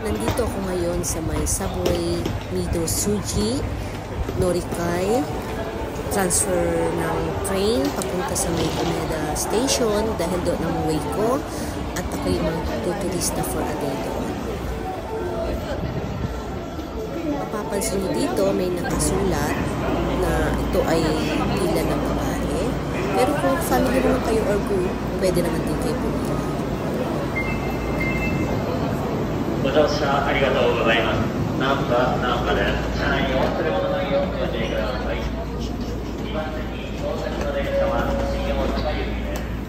Nandito ako ngayon sa may subway Mido Suji, Norikay. Transfer ng train papunta sa may Umeda Station dahil doon ang way ko at ako'y magtuturista for a day doon. Mapapansin nyo dito may nakasulat na ito ay pila ng babae. Pero kung family naman kayo or group, pwede naman din kayo pumila. ご乗車ありがとうございます。ナンバーです。車内にお忘れ物のないようご注意ください。2番線に到着の電車は新大阪行きです。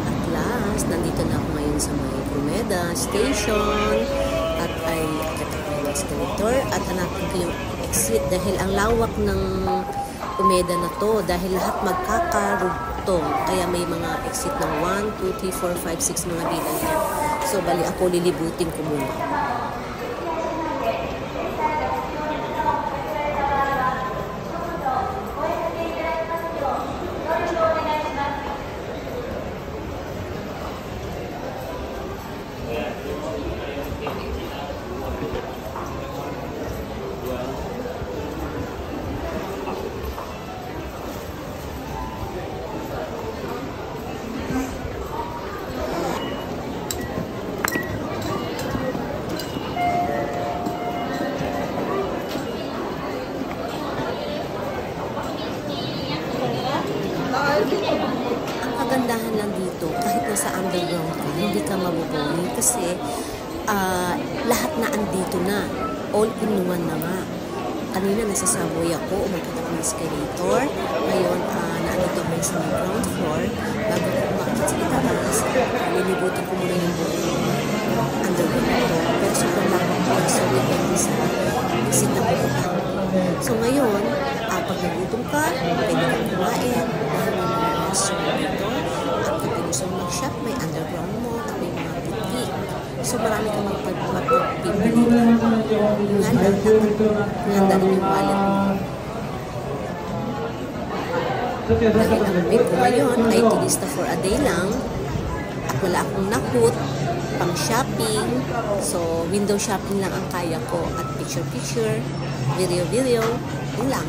At last, nandito na ako ngayon sa may Umeda Station. At ay akit ako yung escalator at hanapin ko yung exit dahil ang lawak ng Umeda na to dahil lahat magkakarugtong kaya may mga exit ng 1, 2, 3, 4, 5, 6 mga bilang niya. So bali ako lilibutin ko muna. Ang kagandahan lang dito, kahit nasa underground ka, hindi ka mabubuhay kasi lahat na andito na. All in one na nga. Kanina nasa subway ako, umakit ako ng escalator. Ngayon, naandito ako sa ground floor. Bago ko umakit sa itaas, lilibutin ko muna yung underground na ito. Pero sobrang lawak ko, so depende sa visit na pupunta. So ngayon, pag nagutom ka, pwede kang kumain. Dahil may mga restaurant dito. At kung gusto mo mag-shop, may underground mo at may mga boutique. So marami kang magpipili. Nga lang, handa rin yung wallet mo. Dahil ang pay ko ngayon ay turista for a day lang. At wala akong nakut pang shopping. So window shopping lang ang kaya ko. At picture-picture, video-video. Yun lang.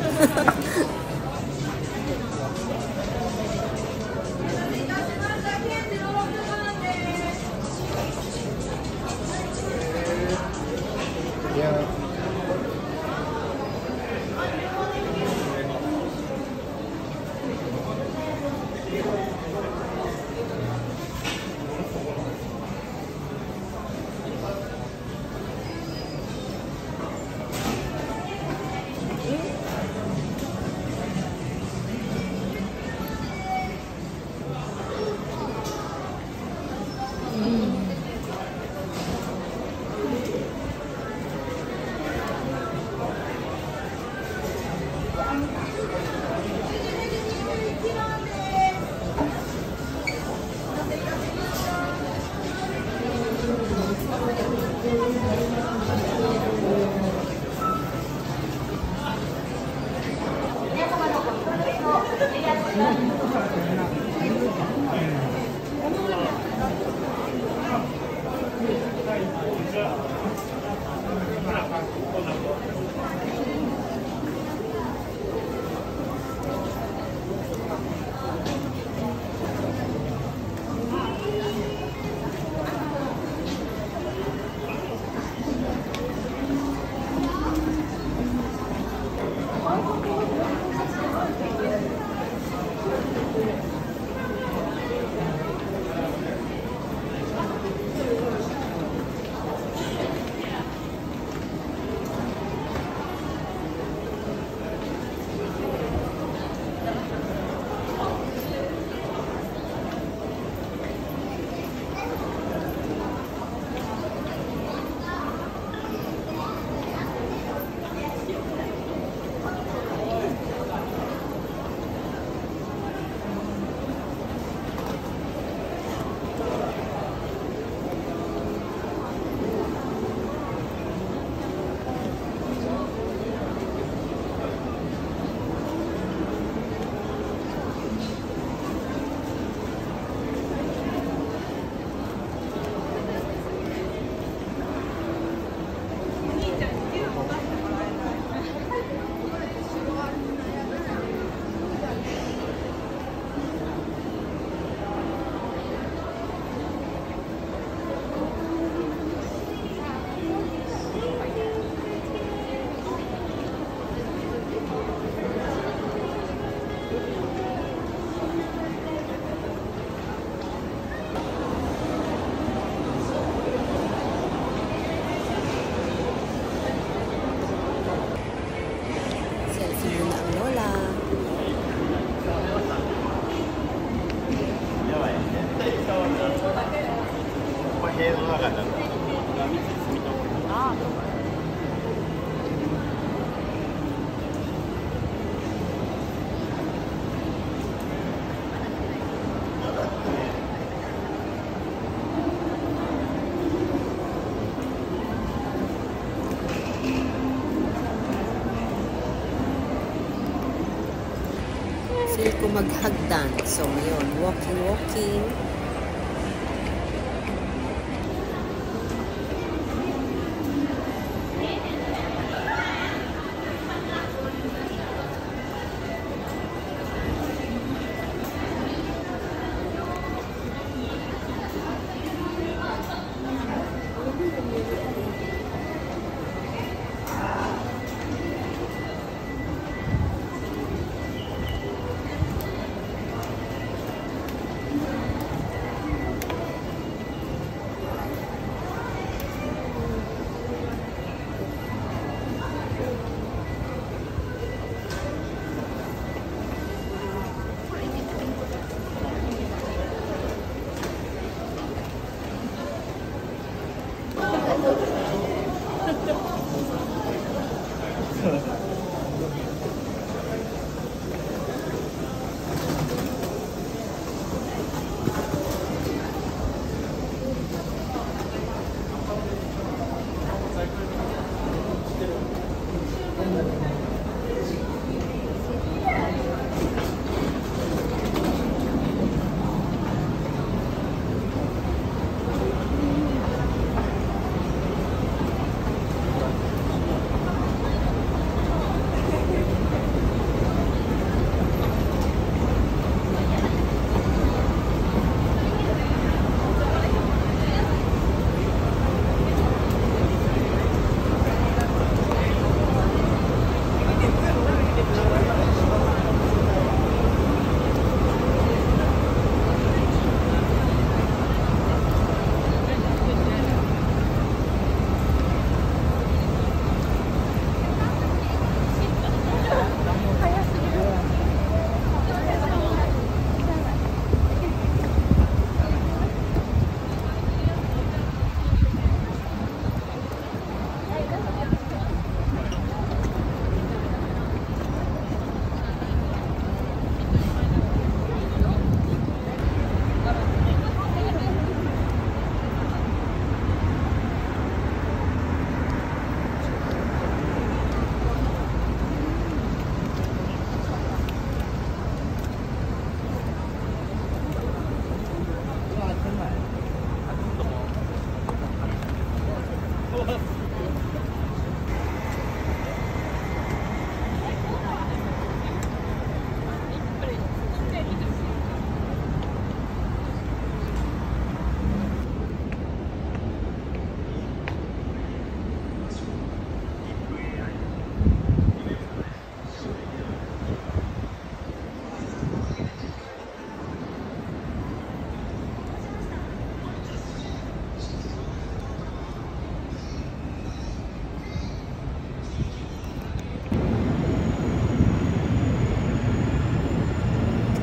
Feel ko maghagdan. So, ngayon, walking.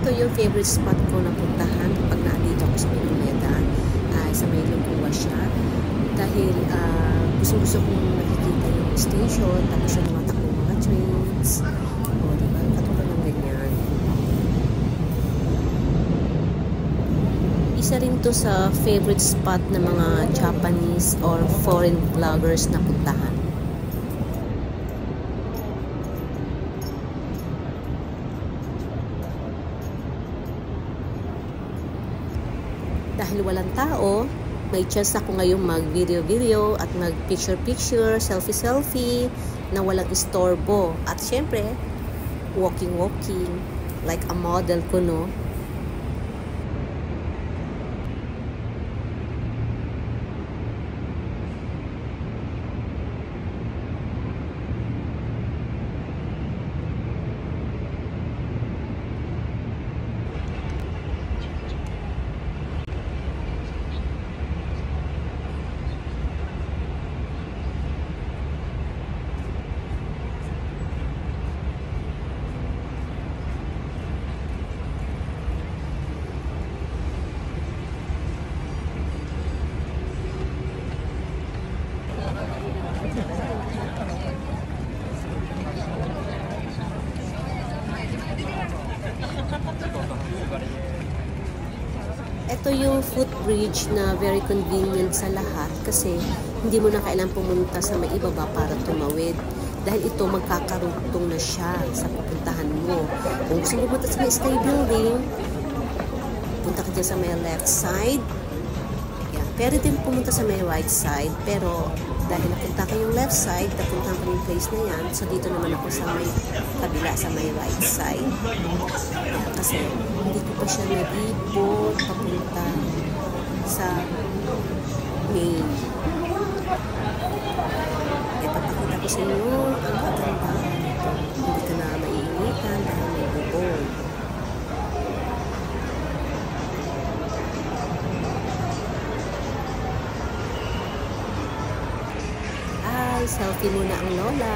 Ito yung favorite spot ko na puntahan pag naandito ako sa Pinuleda, ay sa may Lungkuwa siya. Dahil gusto kong nakikita yung station, tapos yung tumatakbo mga trains. O, diba? Katulad ng ganyan. Isa rin to sa favorite spot ng mga Japanese or foreign vloggers na puntahan. Dahil walang tao, may chance ako ngayong mag-video at mag-picture, selfie na walang istorbo. At syempre, walking like a model ko, no? Ito yung footbridge na very convenient sa lahat kasi hindi mo na kailangang pumunta sa may ibaba para tumawid. Dahil ito magkakarugtong na siya sa pupunta pupuntahan mo. Kung gusto mo pumunta sa may Sky Building, punta ka dyan sa may left side. Yan. Pero din pumunta sa may right side. Pero dahil napunta ko yung left side, napunta ko yung place na yan. So dito naman ako sa may kabila, sa may right side. Yan. Kasi hindi ko pa siya nag-ipot papunta sa main. Ipapakita ko sa inyo ang kagandahan nito. Hindi ka na maiinitan dahil may bubong. Ay, selfie muna ang lola.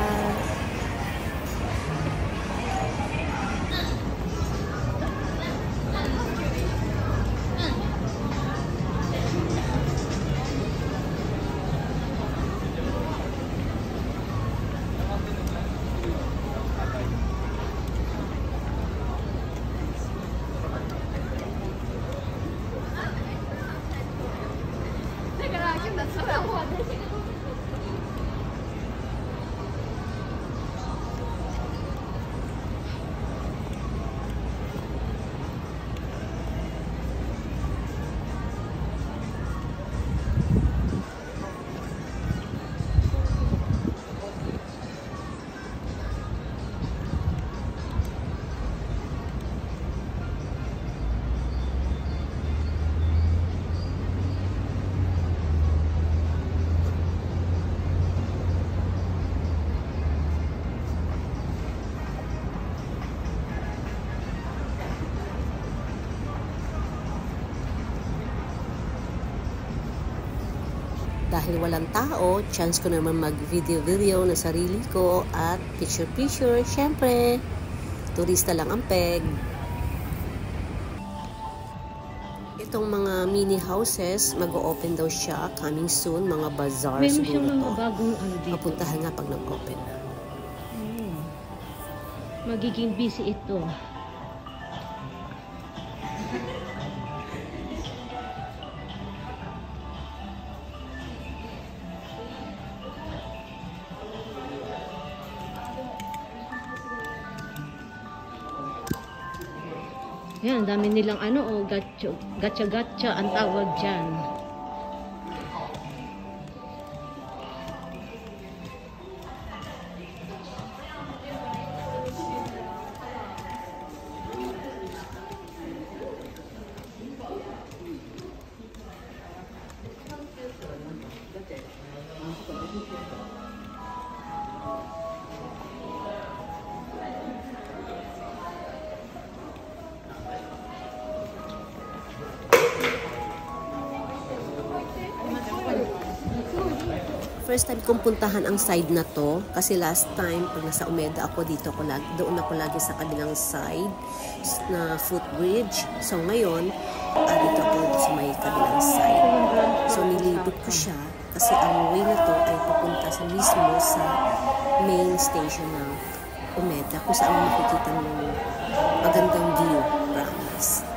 Dahil walang tao, chance ko naman mag-video na sarili ko at picture-picture. Syempre, turista lang ang peg. Itong mga mini houses, mag-o-open daw siya coming soon. Mga bazaar Meron siguro siyang mga to. bagong ano dito. Mapuntahan nga pag nag-open na. Magiging busy ito. Yan, dami nilang ano, oh, gatcha-gatcha ang tawag dyan. First time kong puntahan ang side na to kasi last time pag nasa Umeda ako doon ako lagi sa kabilang side na footbridge. So ngayon, dito ako sa may kabilang side. So nilibot ko siya kasi ang way na to ay papunta sa mismo sa main station ng Umeda kung saan makikita mo magandang view, promise.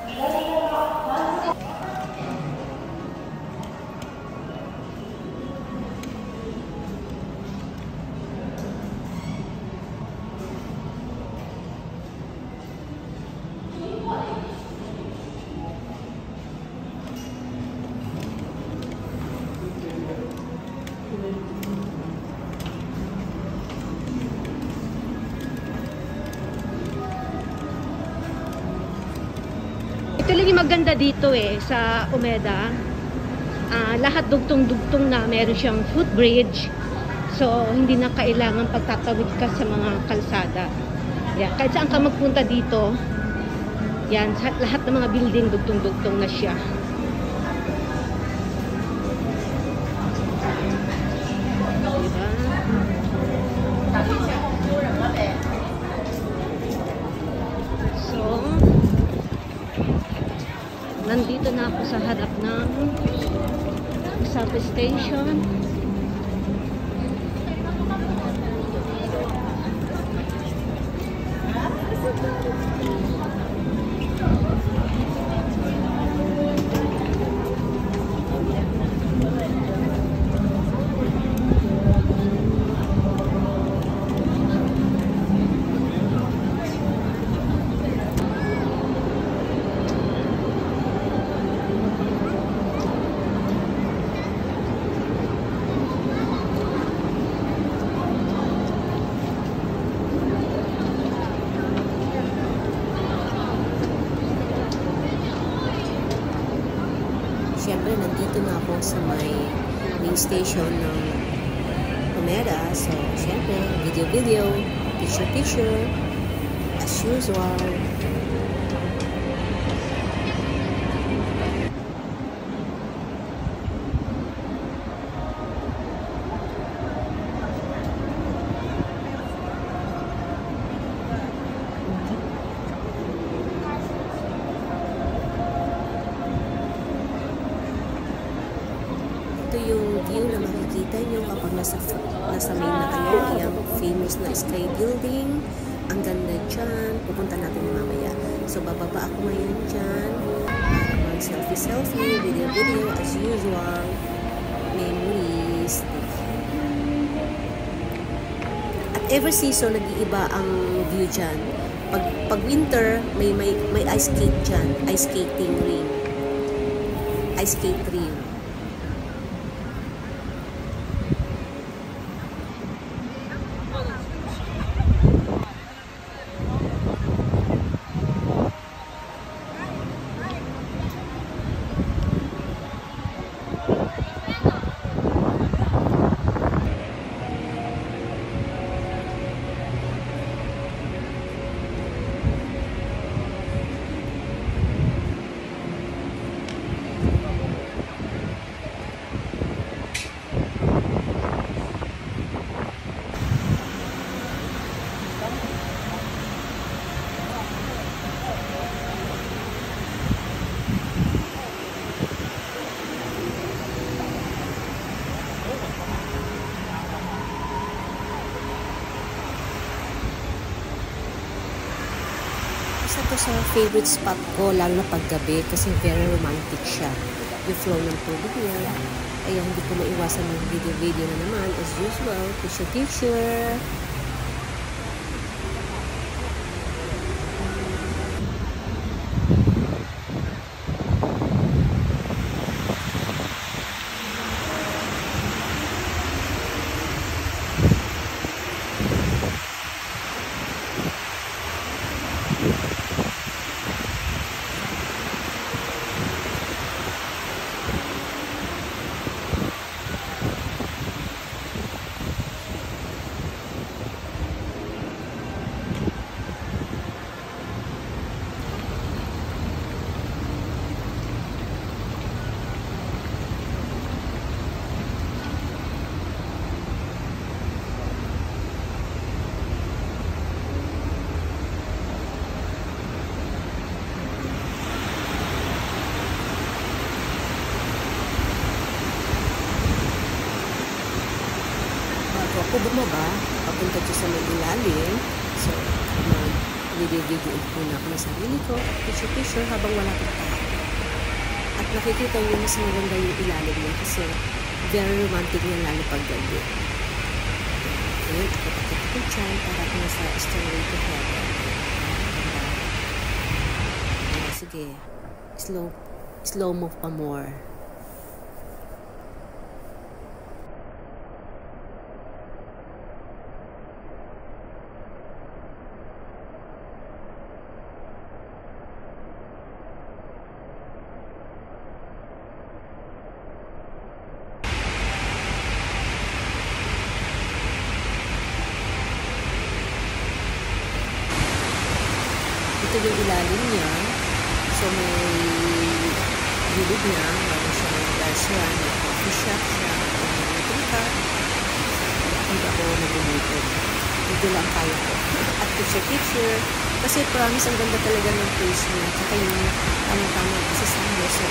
Ito lang yung maganda dito sa Umeda. Lahat dugtong-dugtong na, meron siyang footbridge. So, hindi na kailangan pagtatawid ka sa mga kalsada. Yan. Kahit saan ka magpunta dito, yan, lahat ng mga building dugtong-dugtong na siya. Diba? So, nandito na ako sa harap ng substation. sa main station ng Omeda. So, syempre, video, picture, as usual. Ito yung view na makikita nyo kapag nasa main na kayo, yung famous na Sky Building. Ang ganda dyan. Pupunta natin mamaya. So, bababa ako ngayon dyan. Mag-selfie, video, as usual. Memories. At every season, nag-iiba ang view dyan. Pag winter, may ice skate dyan. Ice skating ring. Ice skate ring. Isa to sa favorite spot ko, lalo na paggabi kasi very romantic siya. Yung flow ng tubig niya. Kaya hindi ko maiwasan ng video na naman. As usual, picture. Ako bumaba, papunta dyan sa may ilalim. So, video muna ako ng sarili ko, picture habang wala pang tao. At nakikita nyo mas maganda yung ilalim niya kasi very romantic niya lalo pag gabi. Ngayon, ipapakita ko dyan para ako nasa Stairway to Heaven. Sige, slow mo pa more. Ito yung ilalim niya. So, may gilid niya. Bago siya ng restaurant, may coffee shop siya. May tingkat. Hindi ako nag-umitin. Ito lang kaya ko. At picture. Kasi promise, ang ganda talaga ng place niya. Tsaka yung tama-tama kasi summer. So,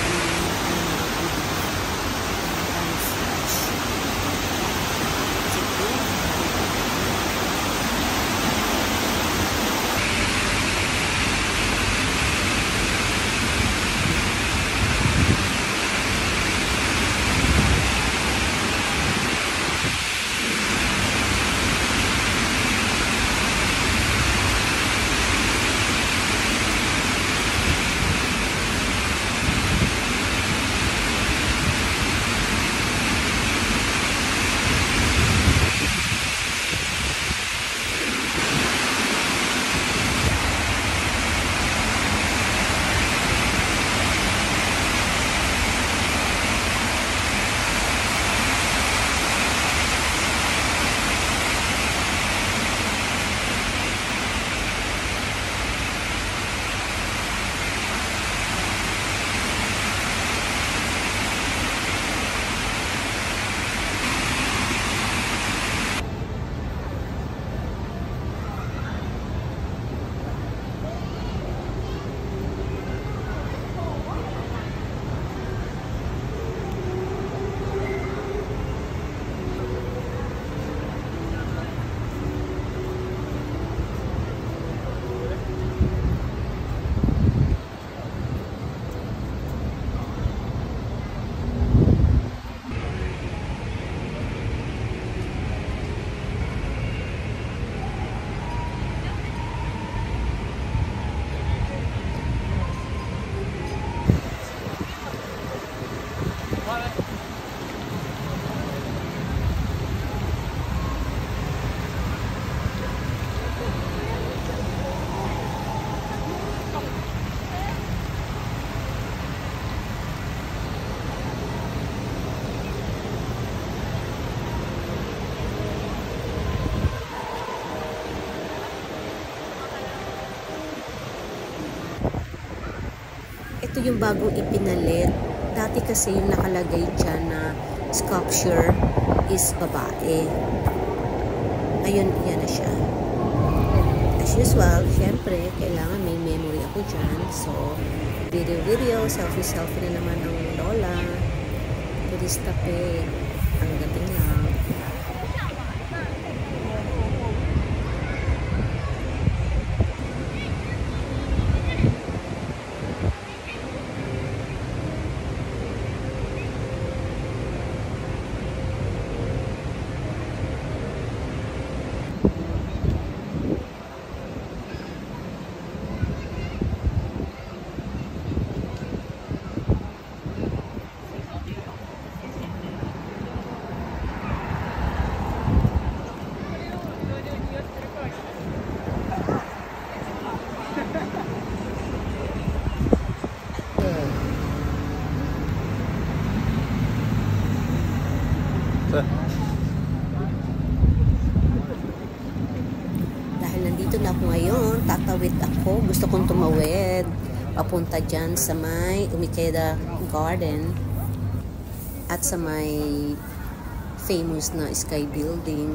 ito yung bagong ipinalit. Dati kasi yung nakalagay dyan na sculpture is babae. Ngayon, yan na siya. As usual, syempre, kailangan may memory ako dyan. So, video, selfie na naman ang lola. Turista pe. Ang dating lang. Dahil nandito na ako ngayon, tatawid ako. Gusto kong tumawid. Papunta dyan sa may Umikeda Garden at sa may famous na Sky Building.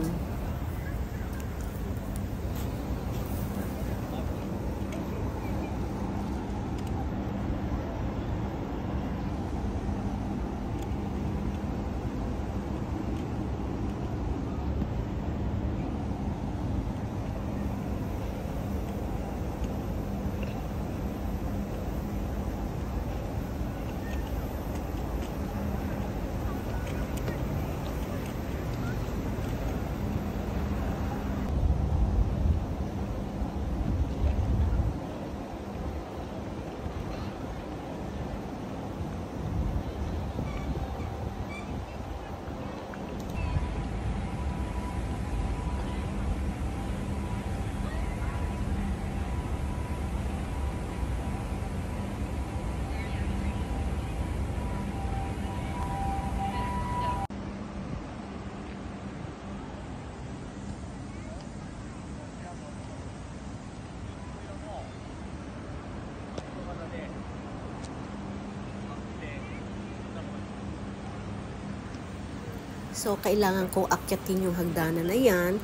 So, kailangan ko akyatin yung hagdanan na yan.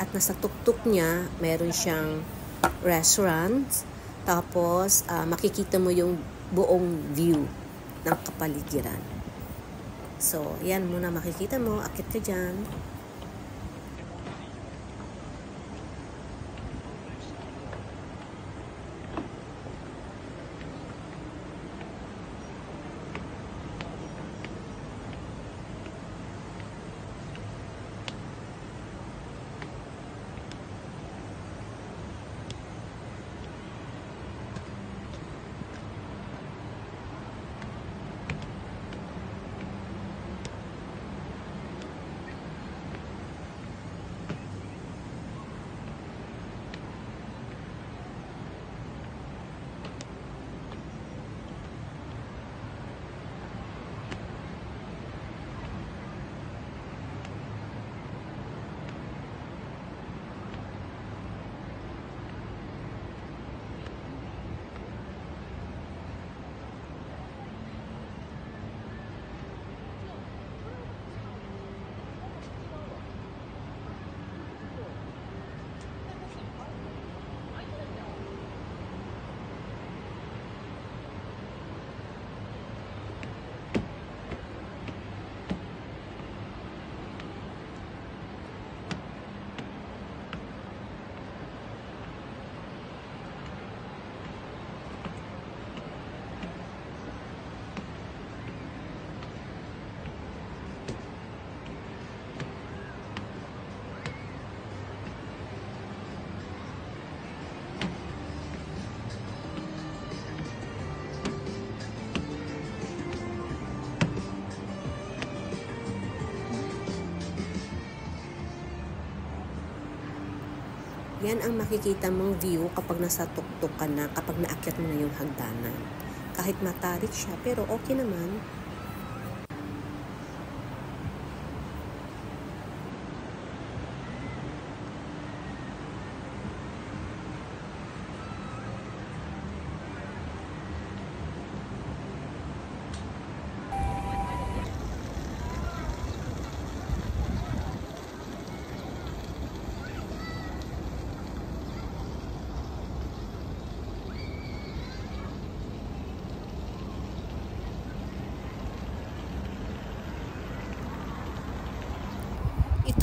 At nasa tuktok niya, meron siyang restaurant. Tapos, makikita mo yung buong view ng kapaligiran. So, yan muna makikita mo. Akyat ka dyan. Yan ang makikita mong view kapag nasa tuktok ka na, kapag naakyat mo na yung hagdanan. Kahit matarik siya, pero okay naman.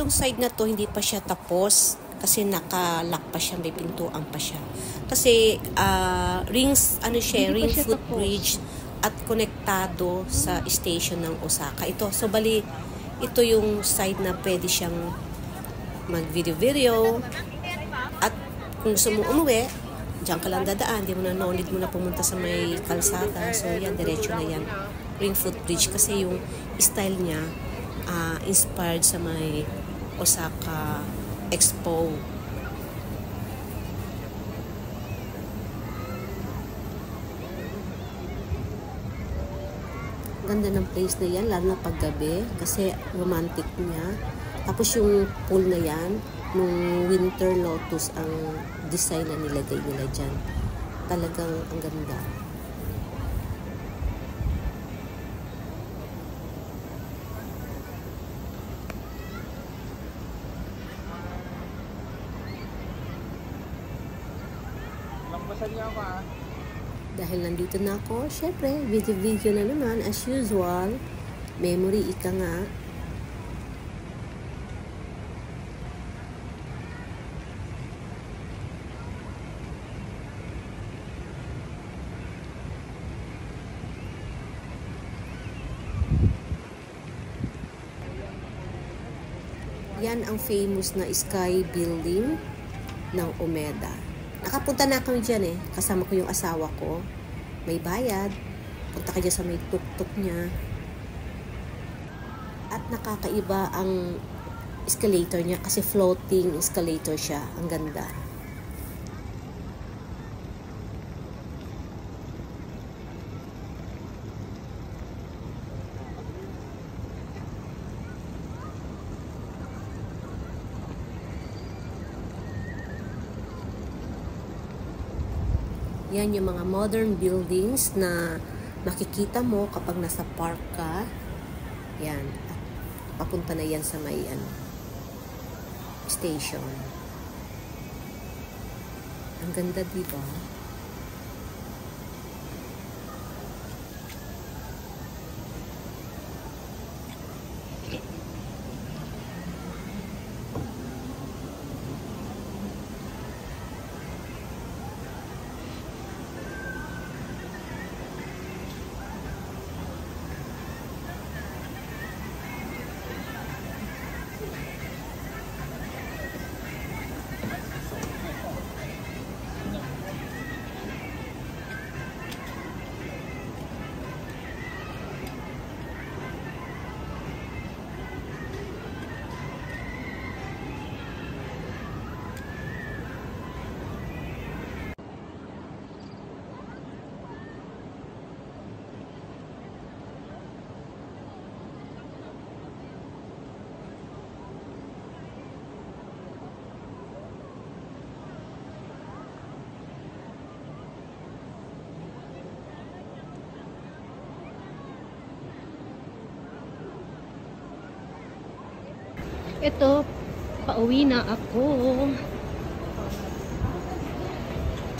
Yung side na to, hindi pa siya tapos kasi naka-lock pa siya, may pintuan pa siya. Kasi rings, ano siya, Hindi pa ring siya footbridge at konektado sa station ng Osaka. Ito, so bali, ito yung side na pwede siyang mag-video-video at kung gusto mo umuwi, diyan ka lang dadaan, di mo na no need mo na pumunta sa may kalsada. So yan, diretso na yan. Ring footbridge kasi yung style niya inspired sa may Osaka Expo. Ganda ng place na yan, lalo na paggabi kasi romantic niya. Tapos yung pool na yan, nung winter lotus ang design na nilagay nila dyan. Talagang ang ganda. Dahil nandito na ako, syempre, video na naman as usual. Memory, ika nga. Yan ang famous na Sky Building ng Umeda. Nakapunta na kami dyan eh. Kasama ko yung asawa ko. May bayad. Punta ka dyan sa may tuk-tuk niya. At nakakaiba ang escalator niya kasi floating escalator siya. Ang ganda. Yan yung mga modern buildings na makikita mo kapag nasa park ka. Yan. At papunta na yan sa may station. Ang ganda, diba? Ito, pauwi na ako.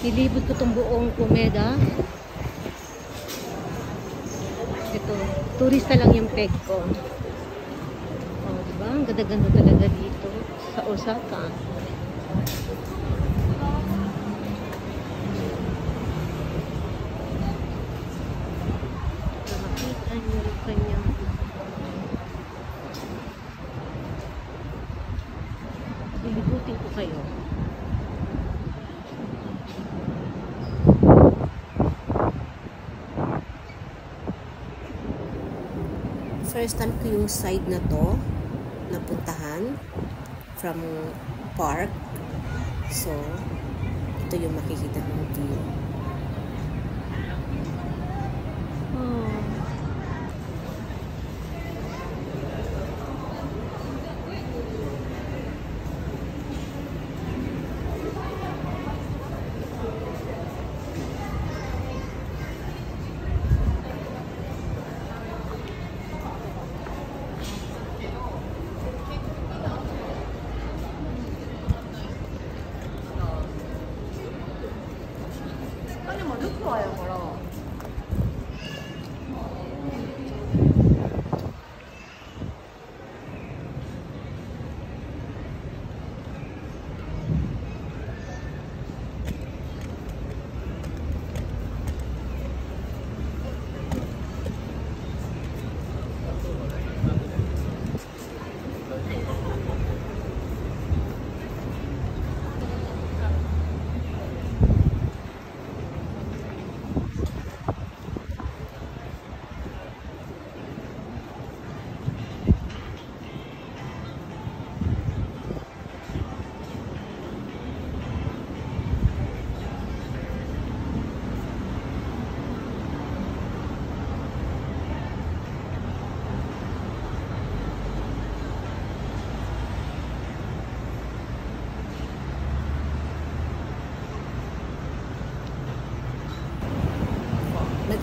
Nilibot ko itong buong Umeda. Ito, turista lang yung peg ko. Oh, diba? Ang ganda-ganda talaga dito sa Osaka. Nakakita niyo yung kanyang ilibutin ko kayo. First time ko yung side na to napuntahan from park. So, ito yung makikita ng view.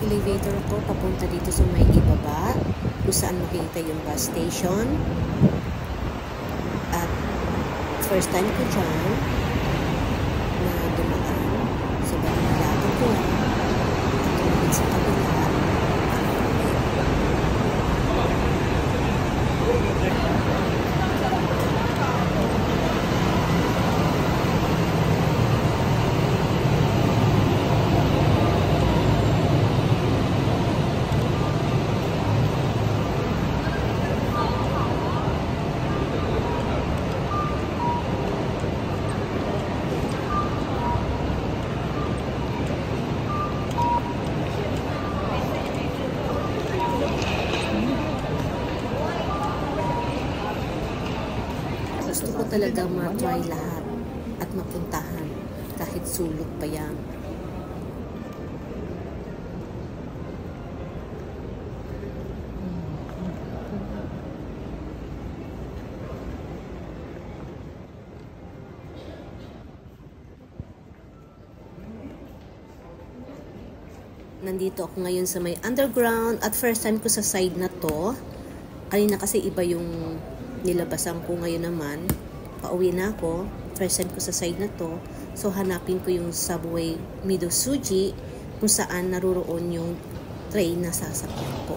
Nag-elevator ako papunta dito sa may ibaba, kung saan makikita yung bus station. At first time ko dyan na dumaan sa Banalato ko at tumingin sa kabila. Gusto ko talaga ma-try lahat at mapuntahan kahit sulok pa yan. Nandito ako ngayon sa may underground at first time ko sa side na to. Kanina kasi iba yung nilabasan ko, ngayon naman pauwi na ako, first time ko sa side na to, so hanapin ko yung subway Midosuji kung saan naroon yung train na sasakyan ko.